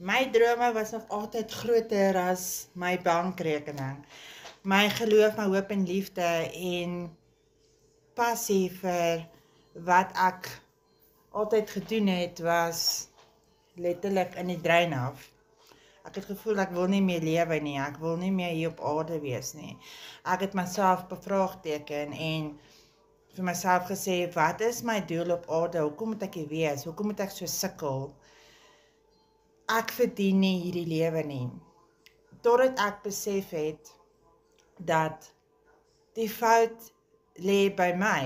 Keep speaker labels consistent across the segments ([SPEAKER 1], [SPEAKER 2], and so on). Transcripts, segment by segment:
[SPEAKER 1] My drome was nog altyd groter as my bankrekening. My geloof, my hoop en liefde en passie vir wat ek altyd gedoen het, was letterlik in die drein af. Ek het gevoel ek wil nie meer lewe nie, ek wil nie meer hier op aarde wees nie. Ek het myself bevraagteken en vir myself gesê, wat is my doel op aarde? Hoekom moet ek hier wees? Hoekom moet ek so sukkel? Ek verdien nie hierdie lewe nie. Totdat ek besef het dat die fout lê by my,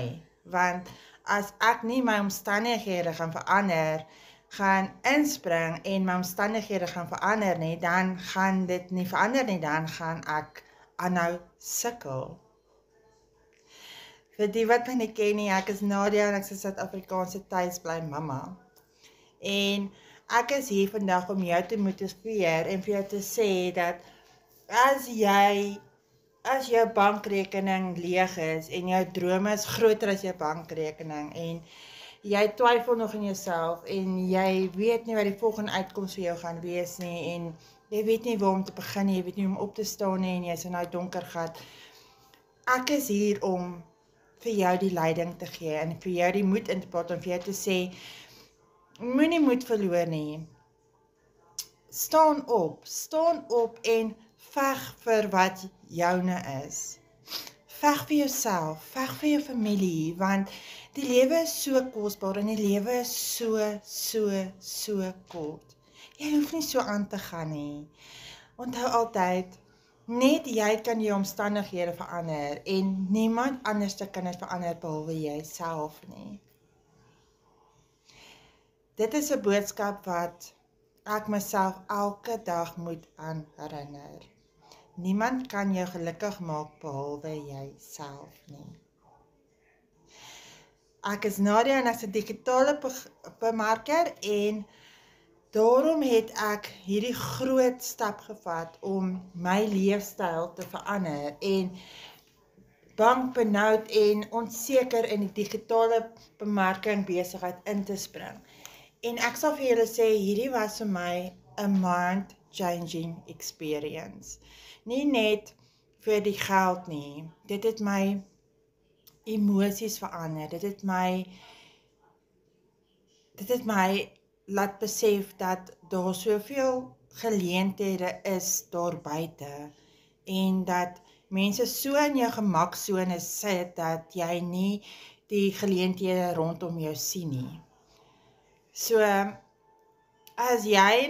[SPEAKER 1] want as ek nie my omstandighede gaan verander, gaan inspring en my omstandighede gaan verander nie, dan gaan dit nie verander nie, dan gaan ek aanhou sukkel. Vir die wat my nie ken nie, ek is Nadia en ek is 'n Suid-Afrikaanse tuisbly mamma. En ek is hier vandag om jou te motiveer en vir jou te sê dat as jou bankrekening leeg is en jou drome is groter as jou bankrekening en jy twyfel nog in jouself en jy weet nie wat die volgende uitkoms vir jou gaan wees nie en jy weet nie waar om te begin nie, jy weet nie hoe om op te staan nie en jy is in daai donker gat. Ek is hier om vir jou die leiding te gee en vir jou die moed in te praat en vir jou te sê, moenie moed verloor nie. Staan op en veg vir wat joune is. Veg vir jouself, veg vir jou familie, want die lewe is so kosbaar en die lewe is so kort. Jy hoef nie so aan te gaan nie. Onthou altyd, net jy kan jou omstandighede verander en niemand anders kan dit verander behalwe jouself nie. Dit is 'n boodskap wat ek myself elke dag moet aan herinner. Niemand kan jou gelukkig maak behalwe jouself nie. Ek is Nadia en ek is 'n digitale bemarker en daarom het ek hierdie groot stap gevat om my leefstyl te verander en bankbenoud en onseker in die digitale bemarking besigheid in te spring. En ek sal vir julle sê, hierdie was vir my 'n mind-changing experience. Nie net vir die geld nie, dit het my emosies verander, dit het my laat besef dat daar soveel geleenthede is daar buite en dat mense so in jou gemaksone sit dat jy nie die geleenthede rondom jou sien nie. So, as jy